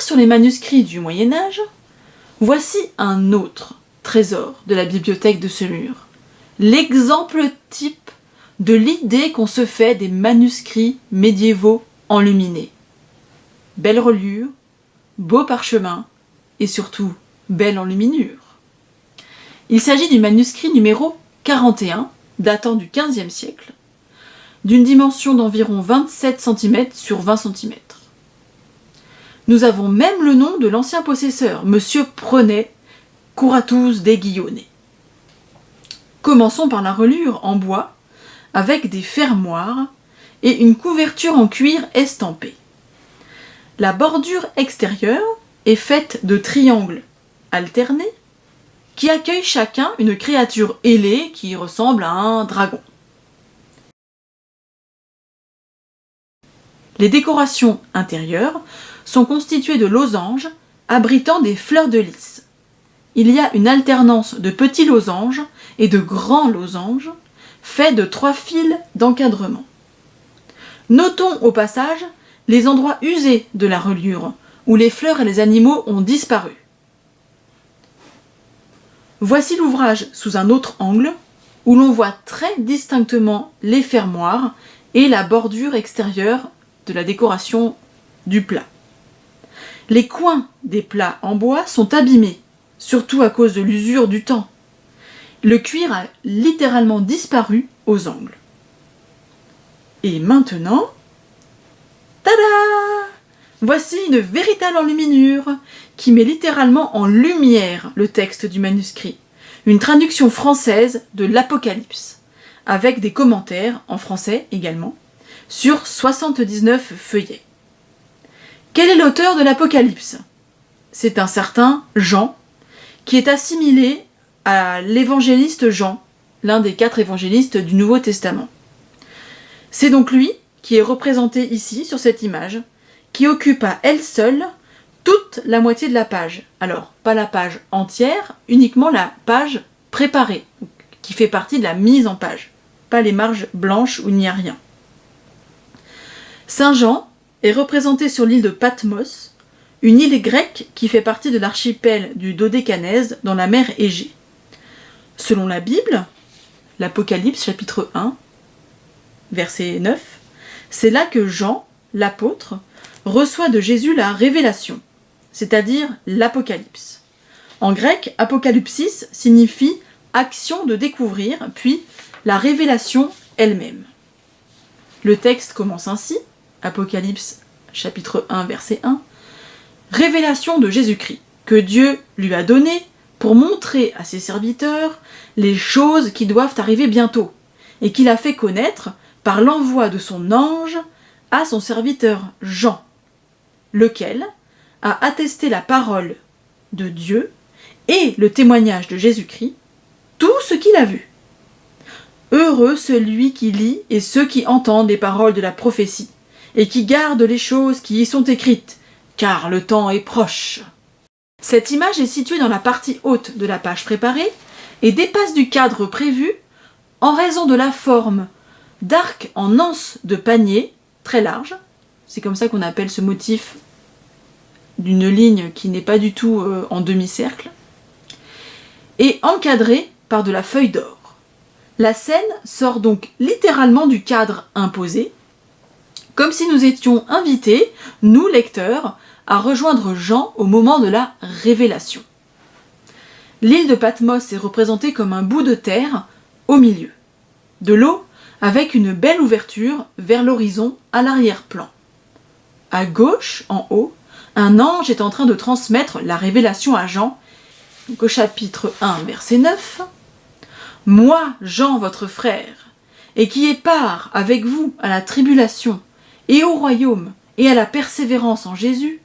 sur les manuscrits du Moyen-Âge, voici un autre trésor de la bibliothèque de Semur. L'exemple type de l'idée qu'on se fait des manuscrits médiévaux enluminés. Belle reliure, beau parchemin et surtout belle enluminure. Il s'agit du manuscrit numéro 41, datant du XVe siècle, d'une dimension d'environ 27 cm sur 20 cm. Nous avons même le nom de l'ancien possesseur, Monsieur Prenet, Curatus d'Aiguillonnet. Commençons par la reliure en bois, avec des fermoirs et une couverture en cuir estampé. La bordure extérieure est faite de triangles alternés qui accueillent chacun une créature ailée qui ressemble à un dragon. Les décorations intérieures sont constituées de losanges abritant des fleurs de lys. Il y a une alternance de petits losanges et de grands losanges faits de 3 fils d'encadrement. Notons au passage les endroits usés de la reliure, où les fleurs et les animaux ont disparu. Voici l'ouvrage sous un autre angle, où l'on voit très distinctement les fermoirs et la bordure extérieure de la décoration du plat. Les coins des plats en bois sont abîmés, surtout à cause de l'usure du temps. Le cuir a littéralement disparu aux angles. Et maintenant, tada! Voici une véritable enluminure qui met littéralement en lumière le texte du manuscrit. Une traduction française de l'Apocalypse, avec des commentaires, en français également, sur 79 feuillets. Quel est l'auteur de l'Apocalypse? C'est un certain Jean, qui est assimilé à l'évangéliste Jean, l'un des 4 évangélistes du Nouveau Testament. C'est donc lui qui est représenté ici, sur cette image, qui occupe à elle seule toute la moitié de la page. Alors, pas la page entière, uniquement la page préparée, qui fait partie de la mise en page, pas les marges blanches où il n'y a rien. Saint Jean est représenté sur l'île de Patmos, une île grecque qui fait partie de l'archipel du Dodécanèse dans la mer Égée. Selon la Bible, l'Apocalypse chapitre 1, verset 9, c'est là que Jean, l'apôtre, reçoit de Jésus la révélation, c'est-à-dire l'Apocalypse. En grec, apocalypsis signifie action de découvrir, puis la révélation elle-même. Le texte commence ainsi, Apocalypse chapitre 1, verset 1, révélation de Jésus-Christ, que Dieu lui a donnée pour montrer à ses serviteurs les choses qui doivent arriver bientôt, et qu'il a fait connaître par l'envoi de son ange à son serviteur Jean, lequel a attesté la parole de Dieu et le témoignage de Jésus-Christ, tout ce qu'il a vu. Heureux celui qui lit et ceux qui entendent les paroles de la prophétie, et qui gardent les choses qui y sont écrites, car le temps est proche. Cette image est située dans la partie haute de la page préparée et dépasse du cadre prévu en raison de la forme d'arc en anse de panier très large. C'est comme ça qu'on appelle ce motif d'une ligne qui n'est pas du tout en demi-cercle, et encadré par de la feuille d'or. La scène sort donc littéralement du cadre imposé, comme si nous étions invités, nous lecteurs, à rejoindre Jean au moment de la révélation. L'île de Patmos est représentée comme un bout de terre au milieu, de l'eau avec une belle ouverture vers l'horizon à l'arrière-plan. À gauche, en haut, un ange est en train de transmettre la révélation à Jean, donc au chapitre 1, verset 9. « Moi, Jean, votre frère, et qui ai part avec vous à la tribulation et au royaume et à la persévérance en Jésus,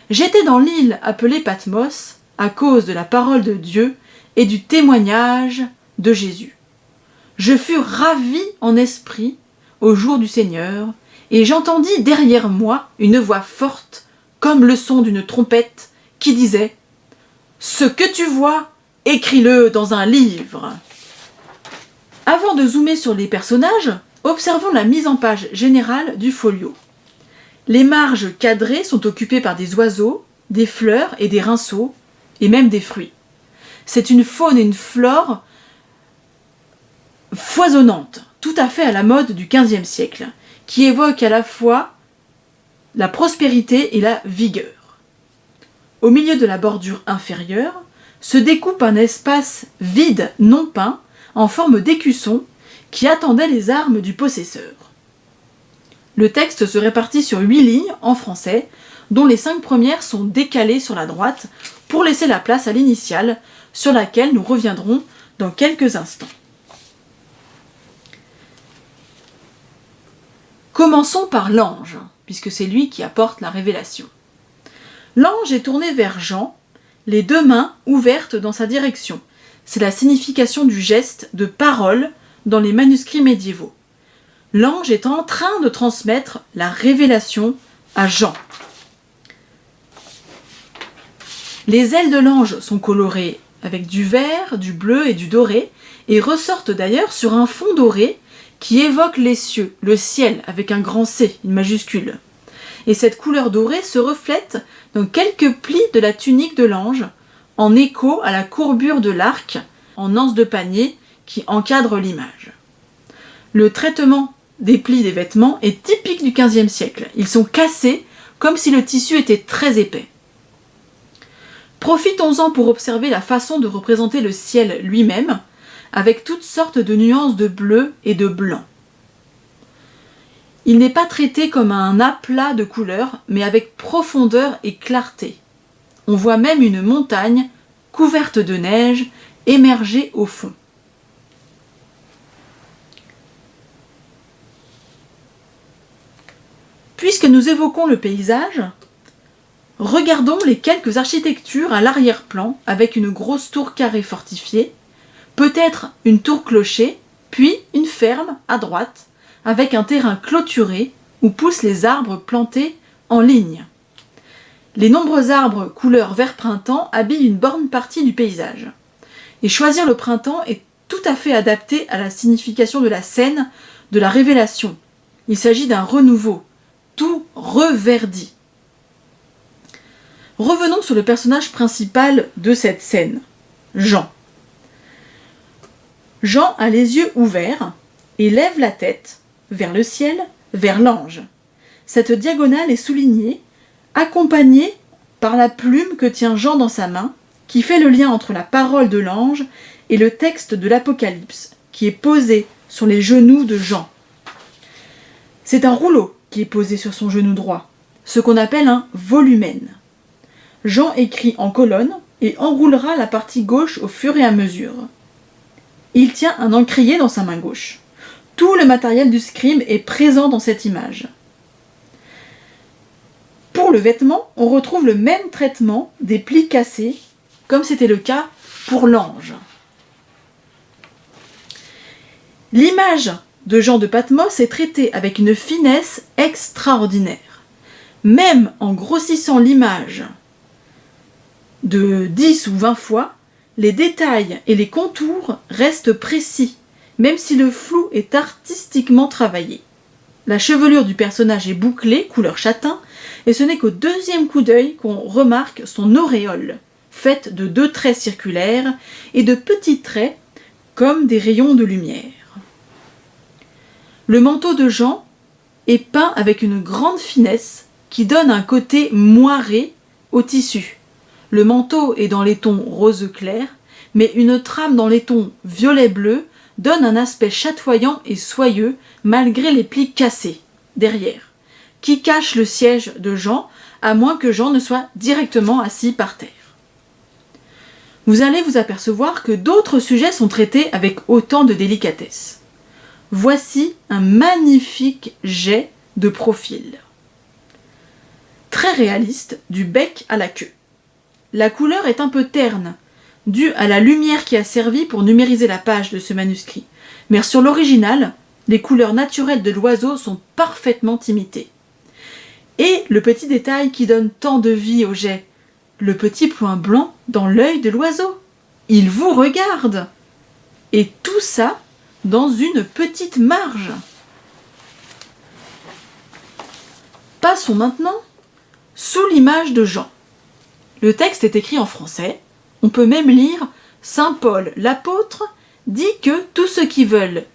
j'étais dans l'île appelée Patmos à cause de la parole de Dieu et du témoignage de Jésus. Je fus ravi en esprit au jour du Seigneur, et j'entendis derrière moi une voix forte, comme le son d'une trompette, qui disait « Ce que tu vois, écris-le dans un livre !» Avant de zoomer sur les personnages, observons la mise en page générale du folio. Les marges cadrées sont occupées par des oiseaux des fleurs et des rinceaux, et même des fruits. C'est une faune et une flore foisonnante, tout à fait à la mode du XVe siècle, qui évoque à la fois la prospérité et la vigueur. Au milieu de la bordure inférieure se découpe un espace vide non peint en forme d'écusson qui attendait les armes du possesseur. Le texte se répartit sur 8 lignes en français, dont les 5 premières sont décalées sur la droite pour laisser la place à l'initiale, sur laquelle nous reviendrons dans quelques instants. Commençons par l'ange, puisque c'est lui qui apporte la révélation. L'ange est tourné vers Jean, les 2 mains ouvertes dans sa direction. C'est la signification du geste de parole dans les manuscrits médiévaux. L'ange est en train de transmettre la révélation à Jean. Les ailes de l'ange sont colorées avec du vert, du bleu et du doré, et ressortent d'ailleurs sur un fond doré qui évoque les cieux, le ciel avec un grand C, une majuscule. Et cette couleur dorée se reflète dans quelques plis de la tunique de l'ange, en écho à la courbure de l'arc en anse de panier qui encadre l'image. Le traitement des plis des vêtements est typique du XVe siècle. Ils sont cassés comme si le tissu était très épais. Profitons-en pour observer la façon de représenter le ciel lui-même, avec toutes sortes de nuances de bleu et de blanc. Il n'est pas traité comme un aplat de couleurs, mais avec profondeur et clarté. On voit même une montagne couverte de neige émerger au fond. Puisque nous évoquons le paysage, regardons les quelques architectures à l'arrière-plan avec une grosse tour carrée fortifiée, peut-être une tour-clocher, puis une ferme à droite, avec un terrain clôturé où poussent les arbres plantés en ligne. Les nombreux arbres couleur vert printemps habillent une bonne partie du paysage. Et choisir le printemps est tout à fait adapté à la signification de la scène de la révélation. Il s'agit d'un renouveau, tout reverdit. Revenons sur le personnage principal de cette scène, Jean. Jean a les yeux ouverts et lève la tête vers le ciel, vers l'ange. Cette diagonale est soulignée, accompagnée par la plume que tient Jean dans sa main, qui fait le lien entre la parole de l'ange et le texte de l'Apocalypse, qui est posé sur les genoux de Jean. C'est un rouleau qui est posé sur son genou droit, ce qu'on appelle un volumen. Jean écrit en colonne et enroulera la partie gauche au fur et à mesure. Il tient un encrier dans sa main gauche. Tout le matériel du scribe est présent dans cette image. Pour le vêtement, on retrouve le même traitement des plis cassés, comme c'était le cas pour l'ange. L'image de Jean de Patmos est traitée avec une finesse extraordinaire. Même en grossissant l'image de 10 ou 20 fois, les détails et les contours restent précis, même si le flou est artistiquement travaillé. La chevelure du personnage est bouclée, couleur châtain, et ce n'est qu'au deuxième coup d'œil qu'on remarque son auréole, faite de 2 traits circulaires et de petits traits comme des rayons de lumière. Le manteau de Jean est peint avec une grande finesse qui donne un côté moiré au tissu. Le manteau est dans les tons rose clair, mais une trame dans les tons violet-bleu donne un aspect chatoyant et soyeux malgré les plis cassés, derrière, qui cachent le siège de Jean, à moins que Jean ne soit directement assis par terre. Vous allez vous apercevoir que d'autres sujets sont traités avec autant de délicatesse. Voici un magnifique jet de profil. Très réaliste, du bec à la queue. La couleur est un peu terne, due à la lumière qui a servi pour numériser la page de ce manuscrit. Mais sur l'original, les couleurs naturelles de l'oiseau sont parfaitement imitées. Et le petit détail qui donne tant de vie au jet, le petit point blanc dans l'œil de l'oiseau. Il vous regarde. Et tout ça dans une petite marge. Passons maintenant sous l'image de Jean. Le texte est écrit en français. On peut même lire « Saint Paul, l'apôtre, dit que tous ceux qui veulent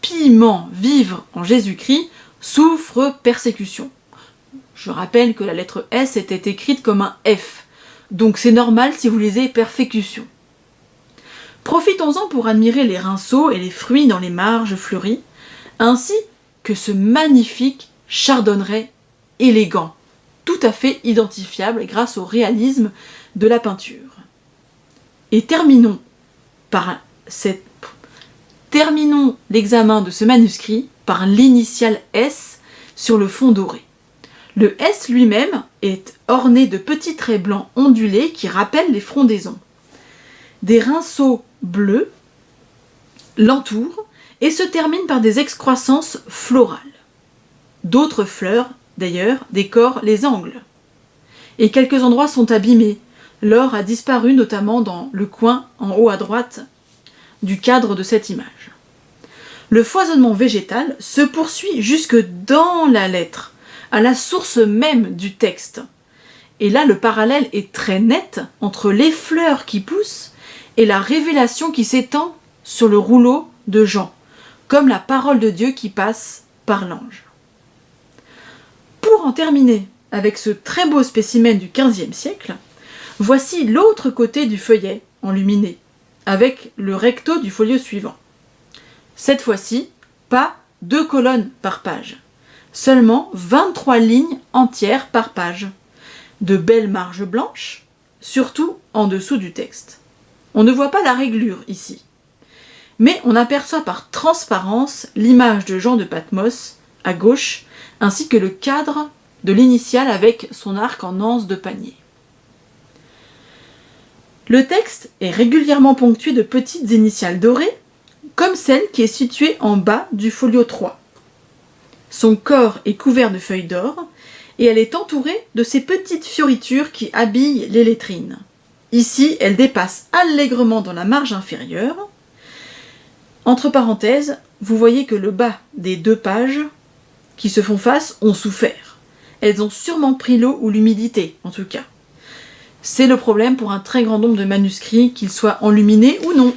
pieusement vivre en Jésus-Christ souffrent persécution. » Je rappelle que la lettre S était écrite comme un F, donc c'est normal si vous lisez persécution. Profitons-en pour admirer les rinceaux et les fruits dans les marges fleuries, ainsi que ce magnifique chardonneret élégant, tout à fait identifiable grâce au réalisme de la peinture. Et terminons l'examen de ce manuscrit par l'initiale S sur le fond doré. Le S lui-même est orné de petits traits blancs ondulés qui rappellent les frondaisons. Des rinceaux bleus l'entourent et se terminent par des excroissances florales. D'autres fleurs, d'ailleurs, décorent les angles. Et quelques endroits sont abîmés. L'or a disparu notamment dans le coin en haut à droite du cadre de cette image. Le foisonnement végétal se poursuit jusque dans la lettre, à la source même du texte. Et là, le parallèle est très net entre les fleurs qui poussent et la révélation qui s'étend sur le rouleau de Jean, comme la parole de Dieu qui passe par l'ange. Pour en terminer avec ce très beau spécimen du XVe siècle, voici l'autre côté du feuillet enluminé, avec le recto du folio suivant. Cette fois-ci, pas 2 colonnes par page, seulement 23 lignes entières par page, de belles marges blanches, surtout en dessous du texte. On ne voit pas la réglure ici, mais on aperçoit par transparence l'image de Jean de Patmos à gauche, ainsi que le cadre de l'initiale avec son arc en anse de panier. Le texte est régulièrement ponctué de petites initiales dorées, comme celle qui est située en bas du folio 3. Son corps est couvert de feuilles d'or, et elle est entourée de ces petites fioritures qui habillent les lettrines. Ici, elle dépasse allègrement dans la marge inférieure. Entre parenthèses, vous voyez que le bas des 2 pages qui se font face ont souffert. Elles ont sûrement pris l'eau ou l'humidité, en tout cas. C'est le problème pour un très grand nombre de manuscrits, qu'ils soient enluminés ou non.